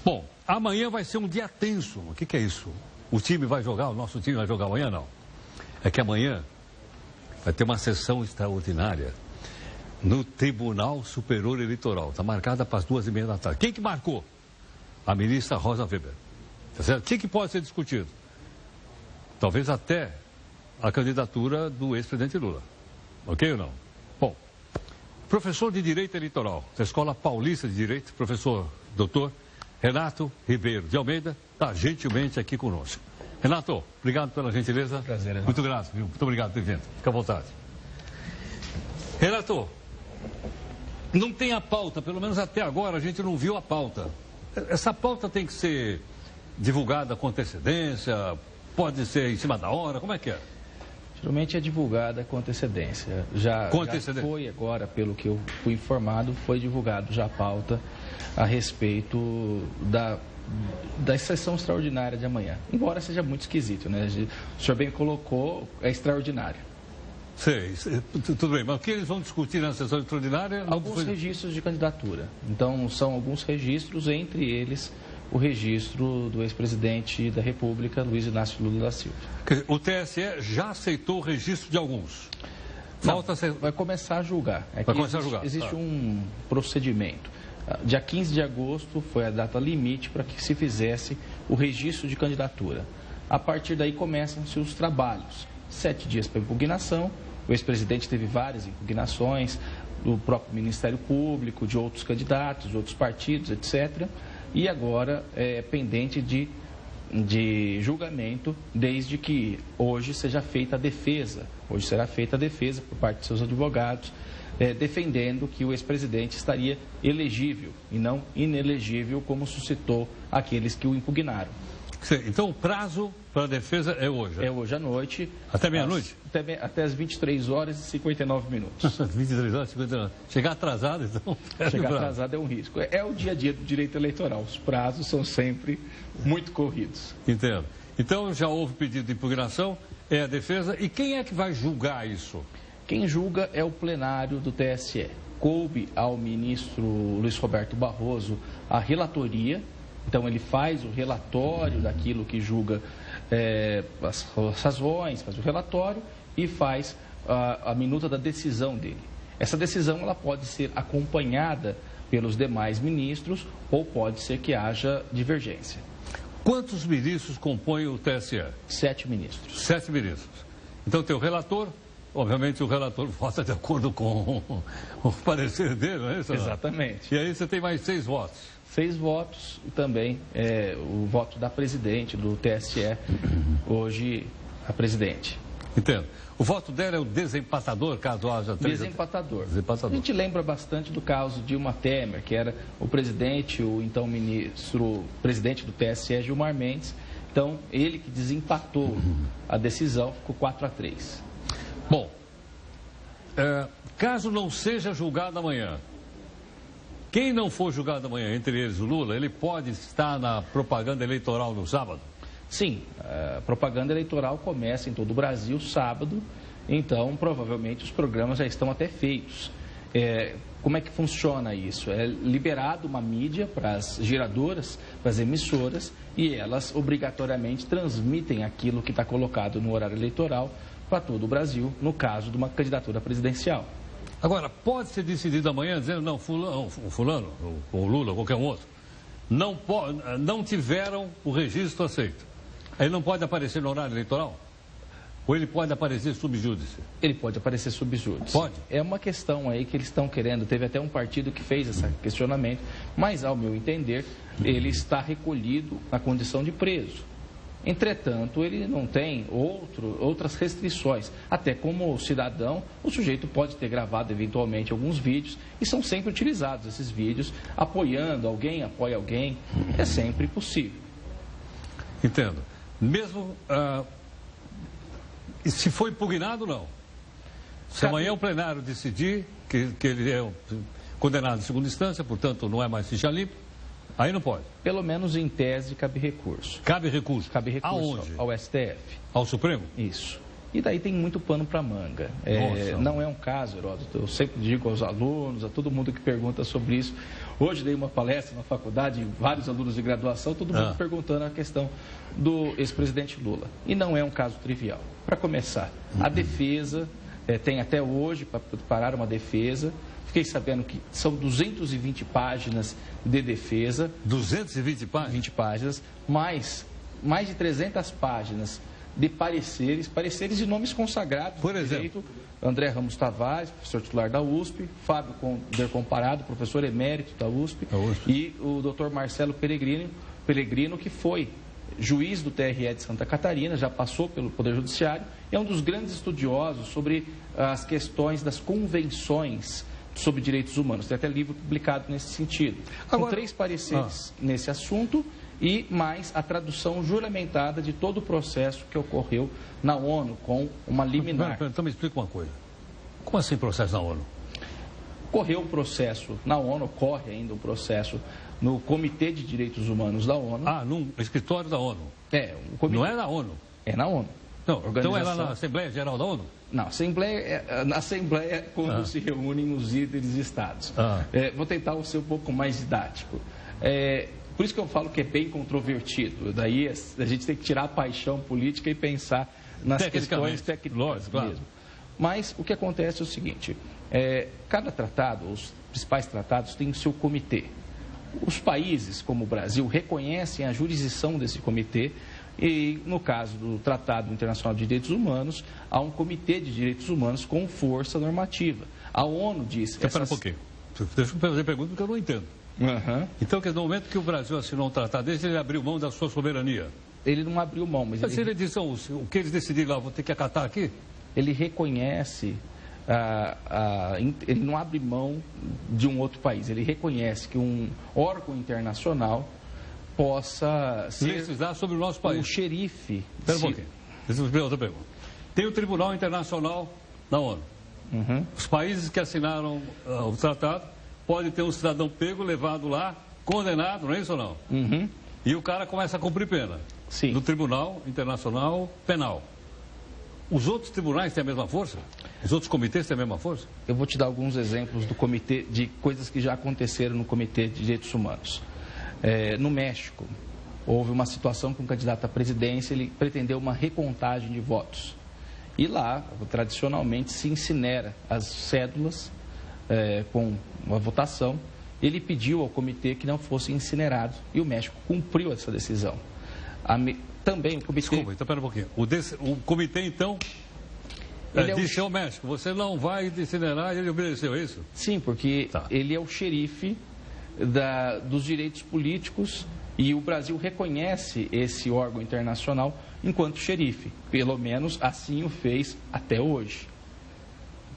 Bom, amanhã vai ser um dia tenso. O que é isso? O time vai jogar, o nosso time vai jogar amanhã, não. É que amanhã vai ter uma sessão extraordinária no Tribunal Superior Eleitoral. Está marcada para as 2h30 da tarde. Quem que marcou? A ministra Rosa Weber. Tá certo? O que pode ser discutido? Talvez até a candidatura do ex-presidente Lula. Ok ou não? Bom, professor de Direito Eleitoral da Escola Paulista de Direito, professor doutor Renato Ribeiro de Almeida, está gentilmente aqui conosco. Renato, obrigado pela gentileza. Prazer, Renato. Muito grato, viu? Muito obrigado por ter vindo. Fica à vontade. Renato, não tem a pauta, pelo menos até agora a gente não viu a pauta. Essa pauta tem que ser divulgada com antecedência, pode ser em cima da hora, como é que é? Geralmente é divulgada com antecedência. Já foi agora, pelo que eu fui informado, foi divulgado já a pauta a respeito da sessão extraordinária de amanhã. Embora seja muito esquisito, né? O senhor bem colocou, é extraordinário. Sei, tudo bem, mas o que eles vão discutir na sessão extraordinária? Alguns registros de candidatura. Então, são alguns registros, entre eles o registro do ex-presidente da República, Luiz Inácio Lula da Silva. O TSE já aceitou o registro de alguns? Vai começar a julgar. Existe um procedimento. Dia 15 de agosto foi a data limite para que se fizesse o registro de candidatura. A partir daí começam-se os trabalhos. 7 dias para impugnação. O ex-presidente teve várias impugnações do próprio Ministério Público, de outros candidatos, de outros partidos, etc. E agora é pendente de julgamento, desde que hoje seja feita a defesa. Hoje será feita a defesa por parte de seus advogados, defendendo que o ex-presidente estaria elegível e não inelegível, como suscitou aqueles que o impugnaram. Então o prazo para a defesa é hoje? É hoje à noite. Até meia-noite? Até as 23 horas e 59 minutos. 23 horas e 59. Chegar atrasado, então? Chegar atrasado é um risco. É o dia a dia do direito eleitoral. Os prazos são sempre muito corridos. Entendo. Então já houve pedido de impugnação, é a defesa. E quem é que vai julgar isso? Quem julga é o plenário do TSE. Coube ao ministro Luiz Roberto Barroso a relatoria. Então, ele faz o relatório daquilo que julga as razões, faz o relatório e faz a minuta da decisão dele. Essa decisão ela pode ser acompanhada pelos demais ministros ou pode ser que haja divergência. Quantos ministros compõem o TSE? 7 ministros. 7 ministros. Então, tem o relator. Obviamente, o relator vota de acordo com o parecer dele, não é isso? Exatamente. E aí você tem mais 6 votos. 6 votos e também o voto da presidente do TSE, hoje a presidente. Entendo. O voto dela é o desempatador, caso haja 3... Desempatador. A gente lembra bastante do caso Dilma Temer, que era o presidente, o então presidente do TSE, Gilmar Mendes. Então, ele que desempatou a decisão, ficou 4-3. Bom, caso não seja julgado amanhã, quem não for julgado amanhã, entre eles o Lula, ele pode estar na propaganda eleitoral no sábado? Sim, a propaganda eleitoral começa em todo o Brasil sábado, então provavelmente os programas já estão até feitos. Como é que funciona isso? É liberado uma mídia para as geradoras, para as emissoras, e elas obrigatoriamente transmitem aquilo que está colocado no horário eleitoral para todo o Brasil, no caso de uma candidatura presidencial. Agora, pode ser decidido amanhã dizendo, não, fulano, ou Lula, ou qualquer um outro, não tiveram o registro aceito. Ele não pode aparecer no horário eleitoral? Ou ele pode aparecer subjúdice? Ele pode aparecer subjúdice. Pode? É uma questão aí que eles estão querendo. Teve até um partido que fez esse questionamento, mas, ao meu entender, ele está recolhido na condição de preso. Entretanto, ele não tem outras restrições. Até como cidadão, o sujeito pode ter gravado eventualmente alguns vídeos e são sempre utilizados esses vídeos, apoiando alguém, apoia alguém. É sempre possível. Entendo. Mesmo se for impugnado, não. Se amanhã o plenário decidir que ele é condenado em segunda instância, portanto não é mais ficha limpa, aí não pode. Pelo menos em tese cabe recurso. Cabe recurso? Cabe recurso. Aonde? Ao STF. Ao Supremo? Isso. E daí tem muito pano para manga. Não é um caso, Heródoto, eu sempre digo aos alunos, a todo mundo que pergunta sobre isso. Hoje dei uma palestra na faculdade, vários alunos de graduação, todo mundo perguntando a questão do ex-presidente Lula. E não é um caso trivial. Para começar, a defesa, tem até hoje para preparar uma defesa. Fiquei sabendo que são 220 páginas de defesa. 220 páginas? 20 páginas, mais de 300 páginas de pareceres de nomes consagrados. Por exemplo? Direito, André Ramos Tavares, professor titular da USP, Fábio Conder Comparado, professor emérito da USP, e o doutor Marcelo Peregrino, que foi juiz do TRE de Santa Catarina, já passou pelo Poder Judiciário, e é um dos grandes estudiosos sobre as questões das convenções sobre direitos humanos. Tem até livro publicado nesse sentido. Com 3 pareceres nesse assunto e mais a tradução juramentada de todo o processo que ocorreu na ONU com uma liminar. Então me explica uma coisa. Como assim processo na ONU? Ocorreu um processo na ONU, ocorre ainda um processo no Comitê de Direitos Humanos da ONU. Num escritório da ONU? Um comitê. Não é na ONU? É na ONU. Não, então é lá na Assembleia Geral da ONU? Não, na Assembleia é quando se reúnem os líderes de estados. Vou tentar ser um pouco mais didático. Por isso que eu falo que é bem controvertido. Daí a gente tem que tirar a paixão política e pensar nas questões técnicas mesmo. Mas o que acontece é o seguinte, cada tratado, os principais tratados, têm o seu comitê. Os países, como o Brasil, reconhecem a jurisdição desse comitê e, no caso do Tratado Internacional de Direitos Humanos, há um comitê de direitos humanos com força normativa. A ONU diz... Espera um pouquinho. Deixa eu fazer pergunta porque eu não entendo. Então, no momento que o Brasil assinou um tratado desse, ele abriu mão da sua soberania? Ele não abriu mão, mas se ele diz o que eles decidirem lá, vou ter que acatar aqui? Ele reconhece, ele não abre mão de um outro país, ele reconhece que um órgão internacional possa legislar sobre o nosso país. O xerife. Espera um pouquinho. Deixa eu fazer outra pergunta. Tem o Tribunal Internacional da ONU. Os países que assinaram o tratado podem ter um cidadão pego, levado lá, condenado, não é isso ou não? E o cara começa a cumprir pena. Sim. Do Tribunal Internacional Penal. Os outros tribunais têm a mesma força? Os outros comitês têm a mesma força? Eu vou te dar alguns exemplos do comitê, de coisas que já aconteceram no Comitê de Direitos Humanos. No México, houve uma situação que um candidato à presidência ele pretendeu uma recontagem de votos. E lá, tradicionalmente, se incinera as cédulas com uma votação. Ele pediu ao comitê que não fosse incinerado e o México cumpriu essa decisão. Também o comitê... Desculpa, então pera um pouquinho. O comitê, então, disse ao México, você não vai incinerar, e ele obedeceu, é isso? Sim, porque ele é o xerife dos direitos políticos e o Brasil reconhece esse órgão internacional enquanto xerife. Pelo menos assim o fez até hoje.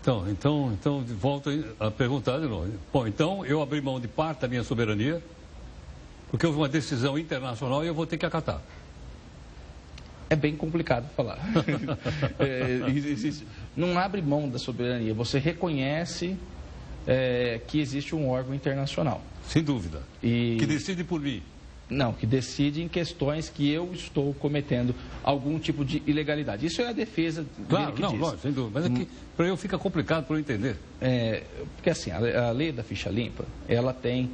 Então volto a perguntar de novo. Bom, então eu abri mão de parte da minha soberania, porque houve uma decisão internacional e eu vou ter que acatar. É bem complicado falar. Não abre mão da soberania, você reconhece que existe um órgão internacional. Sem dúvida. Que decide por mim. Não, que decide em questões que eu estou cometendo algum tipo de ilegalidade. Isso é a defesa dele que diz. Lógico, sem dúvida. Mas aqui, para eu fica complicado para eu entender. Porque assim, a lei da ficha limpa, ela tem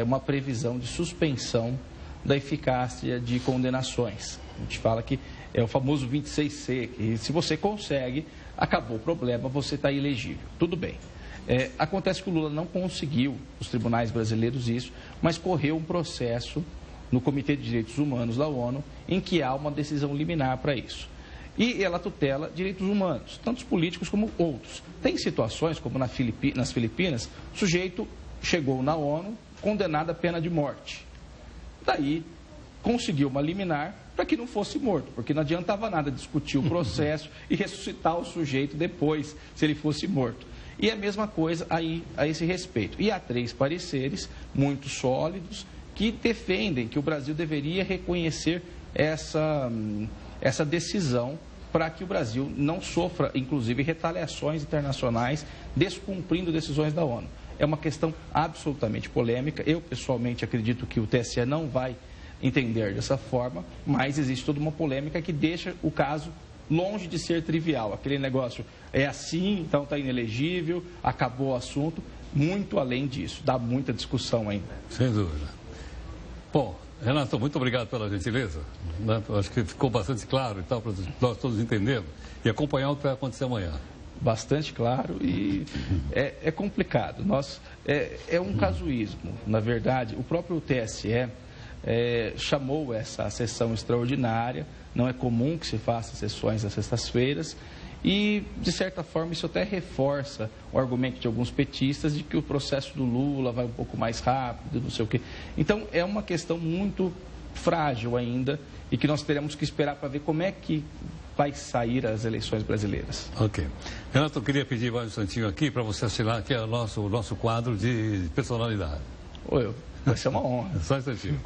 uma previsão de suspensão da eficácia de condenações. A gente fala que é o famoso 26C, que se você consegue, acabou o problema, você está ilegível. Tudo bem. Acontece que o Lula não conseguiu, os tribunais brasileiros, isso, mas correu um processo no Comitê de Direitos Humanos da ONU, em que há uma decisão liminar para isso. E ela tutela direitos humanos, tanto os políticos como outros. Tem situações, como nas Filipinas, o sujeito chegou na ONU condenado à pena de morte. Daí, conseguiu uma liminar para que não fosse morto, porque não adiantava nada discutir o processo e ressuscitar o sujeito depois, se ele fosse morto. E a mesma coisa aí a esse respeito. E há 3 pareceres muito sólidos que defendem que o Brasil deveria reconhecer essa decisão para que o Brasil não sofra, inclusive, retaliações internacionais descumprindo decisões da ONU. É uma questão absolutamente polêmica. Eu, pessoalmente, acredito que o TSE não vai entender dessa forma, mas existe toda uma polêmica que deixa o caso longe de ser trivial. Aquele negócio é assim, então está inelegível, acabou o assunto. Muito além disso, dá muita discussão ainda. Sem dúvida. Bom, Renato, muito obrigado pela gentileza. Acho que ficou bastante claro e tal, para nós todos entendermos e acompanhar o que vai acontecer amanhã. Bastante claro e é complicado. É um casuísmo. Na verdade, o próprio TSE chamou essa sessão extraordinária. Não é comum que se faça sessões às sextas-feiras. E, de certa forma, isso até reforça o argumento de alguns petistas de que o processo do Lula vai um pouco mais rápido, não sei o quê. Então, é uma questão muito frágil ainda e que nós teremos que esperar para ver como é que vai sair as eleições brasileiras. Ok. Renato, eu queria pedir mais um instantinho aqui para você assinar aqui o nosso quadro de personalidade. Oi, vai ser uma honra. Só um instantinho.